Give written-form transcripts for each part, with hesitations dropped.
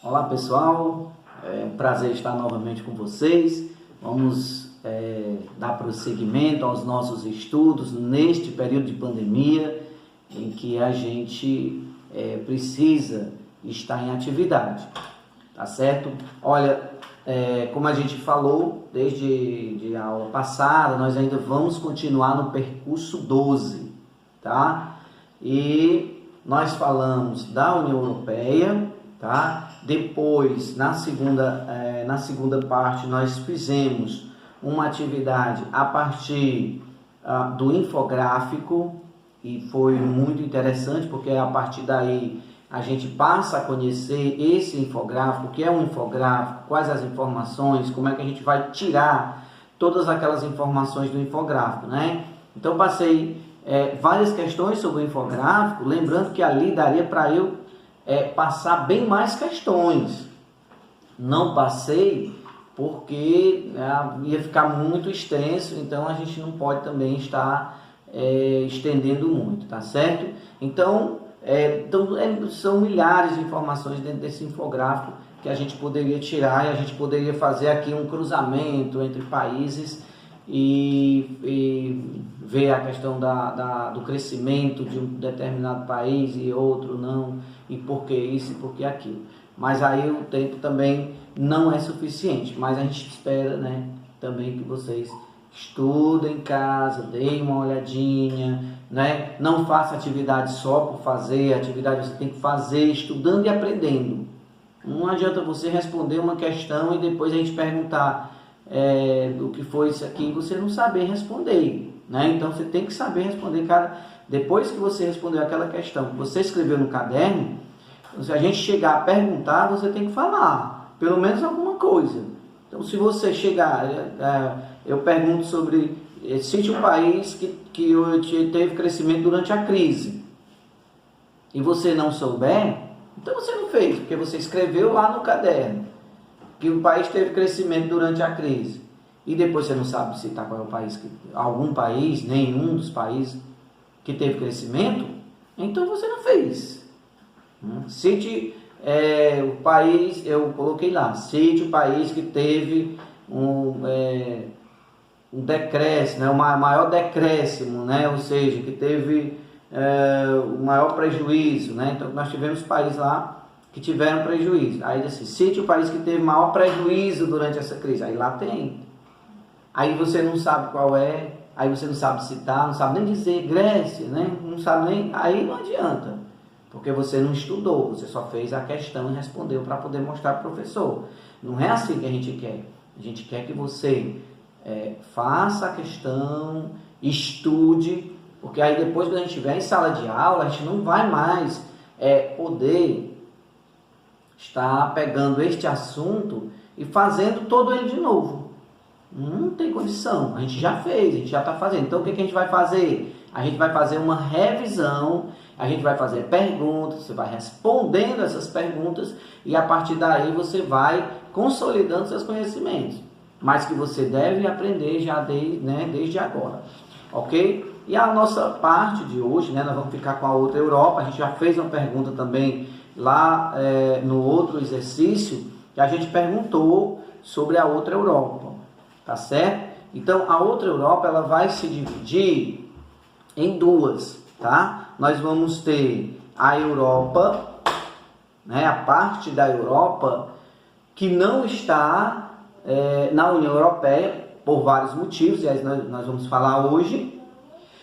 Olá pessoal, é um prazer estar novamente com vocês. Vamos dar prosseguimento aos nossos estudos neste período de pandemia em que a gente precisa estar em atividade, tá certo? Olha, como a gente falou desde a aula passada, nós ainda vamos continuar no percurso 12, tá? E nós falamos da União Europeia, tá? Depois, na segunda parte, nós fizemos uma atividade a partir do infográfico e foi muito interessante, porque a partir daí a gente passa a conhecer esse infográfico, o que é um infográfico, quais as informações, como é que a gente vai tirar todas aquelas informações do infográfico, né? Então, passei várias questões sobre o infográfico, lembrando que ali daria para eu passar bem mais questões. Não passei porque ia ficar muito extenso, então a gente não pode também estar estendendo muito, tá certo? Então, são milhares de informações dentro desse infográfico que a gente poderia tirar e a gente poderia fazer aqui um cruzamento entre países e ver a questão do crescimento de um determinado país e outro não, e por que isso e por que aquilo. Mas aí o tempo também não é suficiente, mas a gente espera, né, também que vocês estudem em casa, deem uma olhadinha, né? Não faça atividade só por fazer, atividade você tem que fazer estudando e aprendendo. Não adianta você responder uma questão e depois a gente perguntar do que foi isso aqui e você não saber responder, né? Então você tem que saber responder, depois que você respondeu aquela questão que você escreveu no caderno, se a gente chegar a perguntar, você tem que falar pelo menos alguma coisa. Então, se você chegar, eu pergunto sobre cite um país que teve crescimento durante a crise e você não souber, então você não fez, porque você escreveu lá no caderno que o país teve crescimento durante a crise e depois você não sabe citar qual é o país, algum país, nenhum dos países que teve crescimento, então você não fez. Cite o país, eu coloquei lá, cite o país que teve um decréscimo, né, um maior decréscimo, né, ou seja, que teve o maior prejuízo, né? Então nós tivemos países lá que tiveram prejuízo. Aí assim, cite o país que teve maior prejuízo durante essa crise. Aí lá tem. Aí você não sabe qual é, aí você não sabe citar, não sabe nem dizer Grécia, né? Não sabe nem, aí não adianta. Porque você não estudou, você só fez a questão e respondeu para poder mostrar para o professor. Não é assim que a gente quer. A gente quer que você faça a questão, estude, porque aí depois que a gente estiver em sala de aula, a gente não vai mais poder estar pegando este assunto e fazendo todo ele de novo. Não tem condição, a gente já fez, a gente já está fazendo. Então o que a gente vai fazer? A gente vai fazer uma revisão, a gente vai fazer perguntas, você vai respondendo essas perguntas e a partir daí você vai consolidando seus conhecimentos, mas que você deve aprender já desde agora, ok? E a nossa parte de hoje, né, nós vamos ficar com a outra Europa. A gente já fez uma pergunta também lá no outro exercício, que a gente perguntou sobre a outra Europa, tá certo? Então a outra Europa ela vai se dividir em duas, tá? Nós vamos ter a Europa, né, a parte da Europa que não está na União Europeia por vários motivos, e aí nós vamos falar hoje.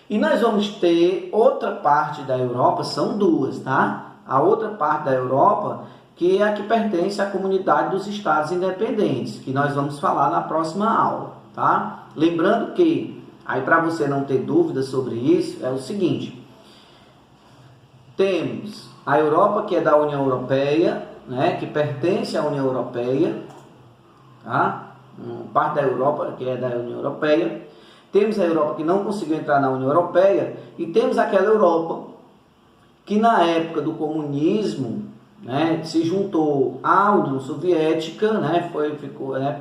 E nós vamos ter outra parte da Europa, são duas, tá? A outra parte da Europa, que é a que pertence à comunidade dos Estados Independentes, que nós vamos falar na próxima aula, tá? Lembrando que, aí para você não ter dúvidas sobre isso, é o seguinte: temos a Europa que é da União Europeia, né? Que pertence à União Europeia, tá? Parte da Europa que é da União Europeia. Temos a Europa que não conseguiu entrar na União Europeia e temos aquela Europa que na época do comunismo, né, se juntou à União Soviética, né,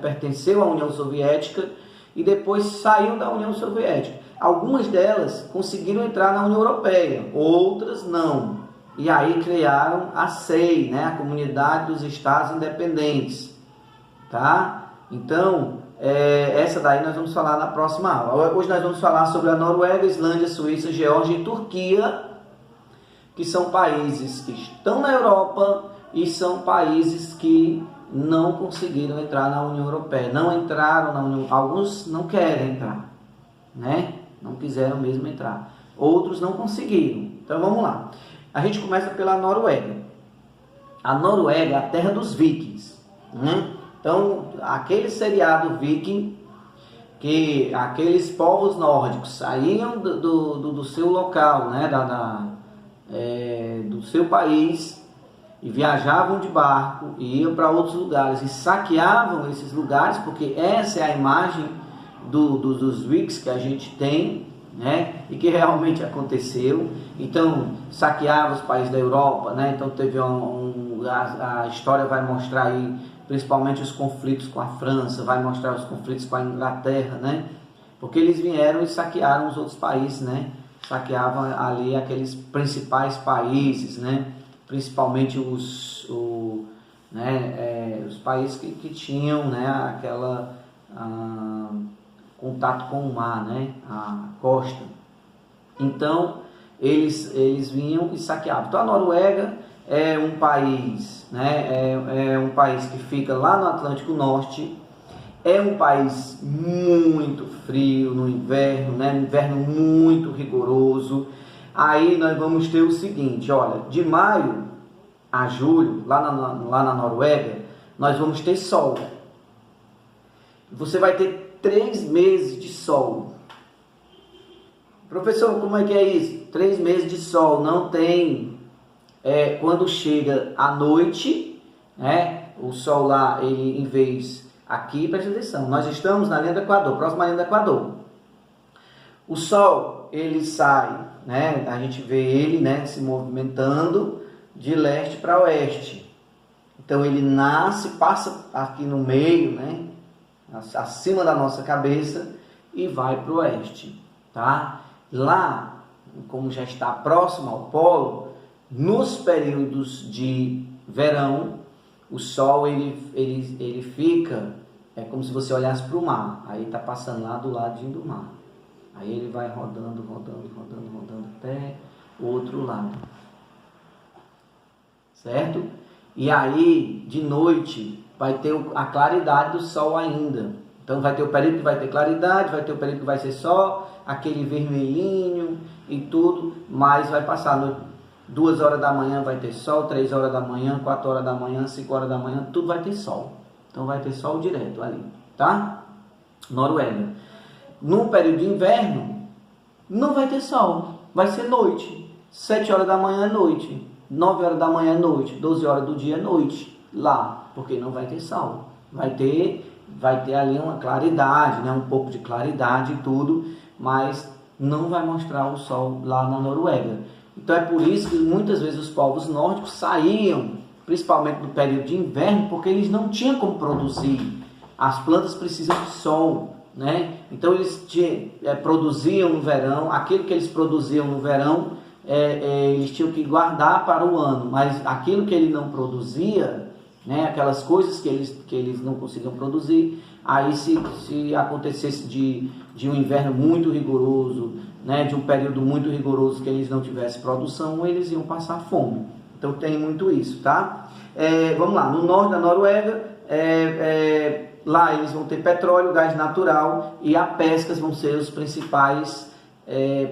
pertenceu à União Soviética e depois saiu da União Soviética. Algumas delas conseguiram entrar na União Europeia, outras não. e aí criaram a CEI, né? A Comunidade dos Estados Independentes, tá? Então, essa daí nós vamos falar na próxima aula. Hoje nós vamos falar sobre a Noruega, Islândia, Suíça, Geórgia e Turquia, que são países que estão na Europa e são países que não conseguiram entrar na União Europeia, não entraram na União, alguns não querem entrar, né? Não quiseram mesmo entrar, outros não conseguiram. Então vamos lá, a gente começa pela Noruega. A Noruega é a terra dos vikings, né? Então aquele seriado viking, que aqueles povos nórdicos saíam do seu local, né? Do seu país, e viajavam de barco e iam para outros lugares e saqueavam esses lugares, porque essa é a imagem dos vikings que a gente tem, né? E que realmente aconteceu. Então saqueava os países da Europa, né? Então teve a história vai mostrar aí principalmente os conflitos com a França, vai mostrar os conflitos com a Inglaterra, né? Porque eles vieram e saquearam os outros países, né? Saqueavam ali aqueles principais países, né? Principalmente os países que tinham, né, aquela contato com o mar, né, a costa. Então eles vinham e saqueavam. Então a Noruega é um país, né, é um país que fica lá no Atlântico Norte. É um país muito frio no inverno, né? Inverno muito rigoroso. Aí nós vamos ter o seguinte, olha, de maio a julho, lá na Noruega, nós vamos ter sol. Você vai ter 3 meses de sol. Professor, como é que é isso? 3 meses de sol, não tem. Quando chega a noite, né? O sol lá, ele em vez... Aqui, presta atenção, nós estamos na linha do Equador, próxima linha do Equador. O sol, ele sai, né? A gente vê ele, né, se movimentando de leste para oeste. Então ele nasce, passa aqui no meio, né, acima da nossa cabeça e vai para o oeste, tá? Lá, como já está próximo ao polo, nos períodos de verão, o sol ele fica, como se você olhasse para o mar. Aí está passando lá do ladinho do mar. Aí ele vai rodando até o outro lado. Certo? E aí, de noite, vai ter a claridade do sol ainda. Então vai ter o período que vai ter claridade, vai ter o período que vai ser só aquele vermelhinho e tudo, mas vai passar 2 horas da manhã vai ter sol, 3 horas da manhã, 4 horas da manhã, 5 horas da manhã, tudo vai ter sol. Então vai ter sol direto ali, tá? Noruega. No período de inverno, não vai ter sol, vai ser noite. 7 horas da manhã é noite, 9 horas da manhã é noite, 12 horas do dia é noite lá, porque não vai ter sol. Vai ter ali uma claridade, né? Um pouco de claridade e tudo, mas não vai mostrar o sol lá na Noruega. Então é por isso que muitas vezes os povos nórdicos saíam, principalmente no período de inverno, porque eles não tinham como produzir. As plantas precisam de sol, né? Então eles produziam no verão, aquilo que eles produziam no verão, eles tinham que guardar para o ano, mas aquilo que ele não produzia, né, aquelas coisas que eles não conseguiam produzir, aí se acontecesse de um inverno muito rigoroso, né, de um período muito rigoroso que eles não tivessem produção, eles iam passar fome. Então tem muito isso, tá? Vamos lá, no norte da Noruega, lá eles vão ter petróleo, gás natural e a pesca vão ser os principais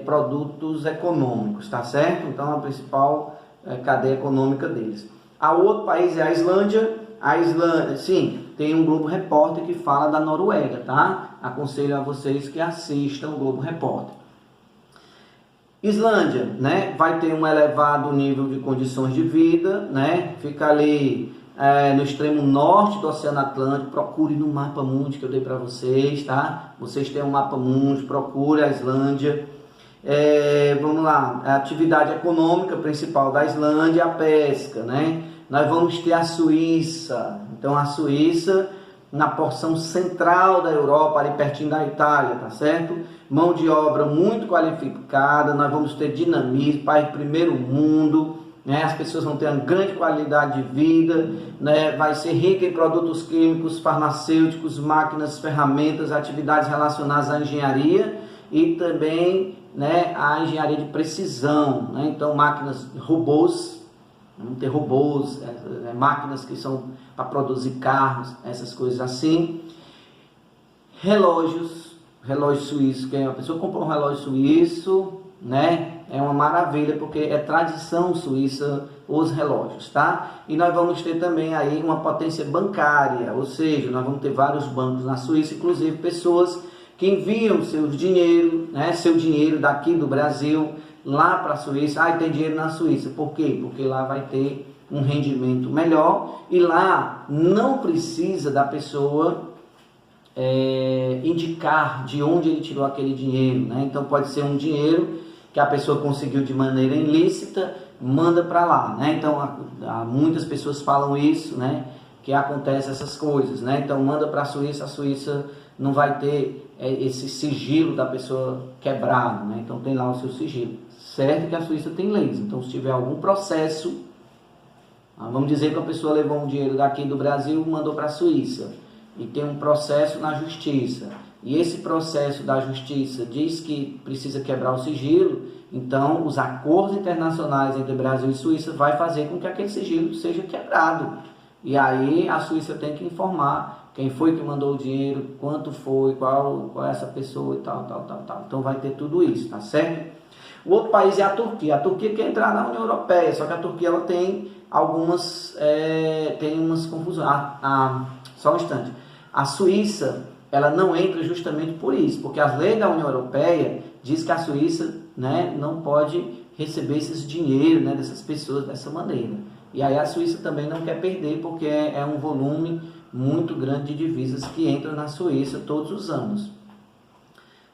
produtos econômicos, tá certo? Então a principal cadeia econômica deles. O outro país é a Islândia. A Islândia, sim, tem um Globo Repórter que fala da Noruega, tá? Aconselho a vocês que assistam o Globo Repórter. Islândia, né, vai ter um elevado nível de condições de vida, né? Fica ali no extremo norte do Oceano Atlântico. Procure no mapa mundi que eu dei para vocês, tá? Vocês têm um mapa mundi, procure a Islândia. Vamos lá, a atividade econômica principal da Islândia é a pesca, né? Nós vamos ter a Suíça. Então a Suíça na porção central da Europa, ali pertinho da Itália, tá certo? Mão de obra muito qualificada, nós vamos ter dinamismo, país primeiro mundo, né? As pessoas vão ter uma grande qualidade de vida, né? Vai ser rica em produtos químicos, farmacêuticos, máquinas, ferramentas, atividades relacionadas à engenharia e também, né, a engenharia de precisão, né? Então máquinas, robôs, vamos ter robôs, máquinas que são para produzir carros, essas coisas assim. Relógio suíço, que a pessoa compra um relógio suíço, né? É uma maravilha, porque é tradição suíça os relógios, tá? E nós vamos ter também aí uma potência bancária, ou seja, nós vamos ter vários bancos na Suíça, inclusive pessoas que enviam seu dinheiro daqui do Brasil lá para a Suíça. Ah, tem dinheiro na Suíça. Por quê? Porque lá vai ter um rendimento melhor e lá não precisa da pessoa indicar de onde ele tirou aquele dinheiro, né? Então pode ser um dinheiro que a pessoa conseguiu de maneira ilícita, manda para lá, né? Então muitas pessoas falam isso, né? Que acontece essas coisas, né? Então manda para a Suíça não vai ter esse sigilo da pessoa quebrado, né? Então tem lá o seu sigilo. Certo que a Suíça tem leis, então se tiver algum processo, vamos dizer que a pessoa levou um dinheiro daqui do Brasil e mandou para a Suíça, e tem um processo na justiça, e esse processo da justiça diz que precisa quebrar o sigilo, então os acordos internacionais entre Brasil e Suíça vai fazer com que aquele sigilo seja quebrado. E aí a Suíça tem que informar quem foi que mandou o dinheiro, quanto foi, qual é essa pessoa e tal. Então vai ter tudo isso, tá certo? O outro país é a Turquia. A Turquia quer entrar na União Europeia, só que a Turquia ela tem algumas confusões. Só um instante. A Suíça ela não entra justamente por isso, porque as leis da União Europeia diz que a Suíça, né, não pode receber esses dinheiro, né, dessas pessoas dessa maneira. E aí a Suíça também não quer perder, porque é um volume muito grande de divisas que entram na Suíça todos os anos.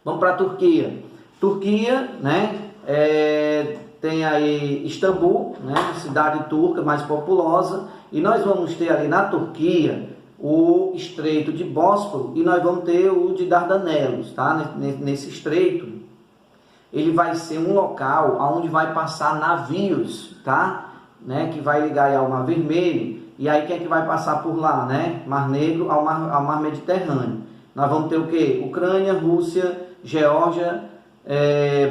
Vamos para a Turquia. Turquia, né, tem aí Istambul, né, cidade turca mais populosa, e nós vamos ter ali na Turquia o Estreito de Bósforo e nós vamos ter o de Dardanelos, tá? Nesse estreito, ele vai ser um local onde vai passar navios, tá? Né, que vai ligar aí ao Mar Vermelho, e aí quem é que vai passar por lá, né? Mar Negro ao Mar Mediterrâneo. Nós vamos ter o quê? Ucrânia, Rússia, Geórgia,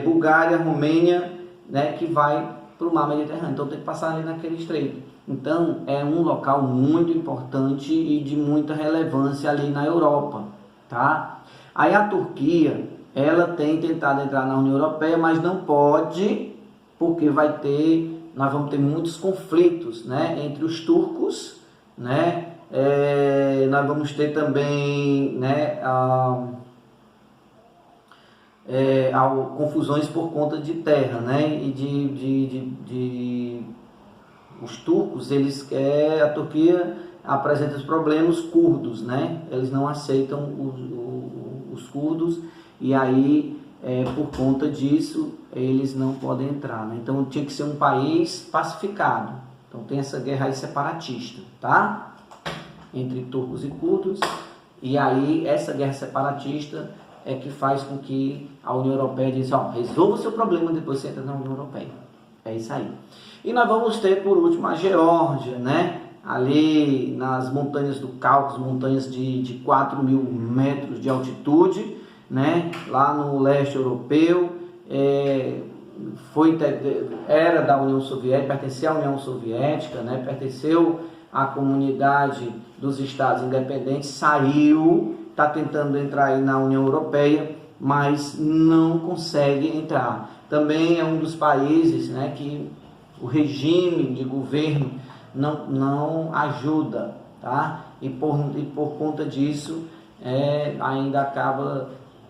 Bulgária, Romênia, né, que vai para o Mar Mediterrâneo. Então tem que passar ali naquele estreito. Então é um local muito importante e de muita relevância ali na Europa, tá? Aí a Turquia, ela tem tentado entrar na União Europeia, mas não pode, porque nós vamos ter muitos conflitos, né, entre os turcos, né? Nós vamos ter também, né, confusões por conta de terra, né? E os turcos, a Turquia apresenta os problemas curdos, né? Eles não aceitam os curdos, e aí por conta disso eles não podem entrar, né? Então tinha que ser um país pacificado. Então tem essa guerra aí separatista, tá? Entre turcos e curdos, e aí essa guerra separatista é que faz com que a União Europeia diz, resolva o seu problema, depois você entra na União Europeia. É isso aí. E nós vamos ter, por último, a Geórgia, né? Ali nas montanhas do Cáucaso, montanhas de 4.000 metros de altitude, né? Lá no leste europeu, era da União Soviética, pertencia à União Soviética, né? Pertenceu à comunidade dos Estados Independentes, saiu, está tentando entrar aí na União Europeia, mas não consegue entrar. Também é um dos países, né, que o regime de governo não ajuda, tá? E por conta disso, ainda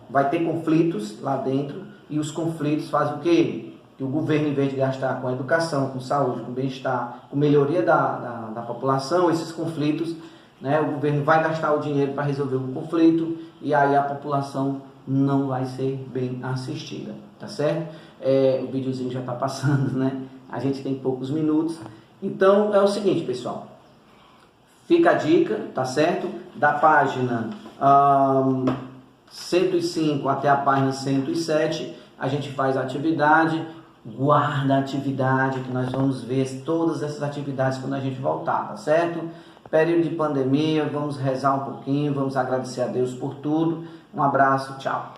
vai ter conflitos lá dentro, e os conflitos fazem o quê? Que o governo, em vez de gastar com educação, com saúde, com bem-estar, com melhoria da população, esses conflitos, né, o governo vai gastar o dinheiro para resolver o conflito, e aí a população não vai ser bem assistida, tá certo? O videozinho já está passando, né? A gente tem poucos minutos. Então é o seguinte, pessoal, fica a dica, tá certo? Da página 105 até a página 107 a gente faz a atividade. guarda a atividade, que nós vamos ver todas essas atividades quando a gente voltar, tá certo? Período de pandemia, vamos rezar um pouquinho, vamos agradecer a Deus por tudo. Um abraço, tchau.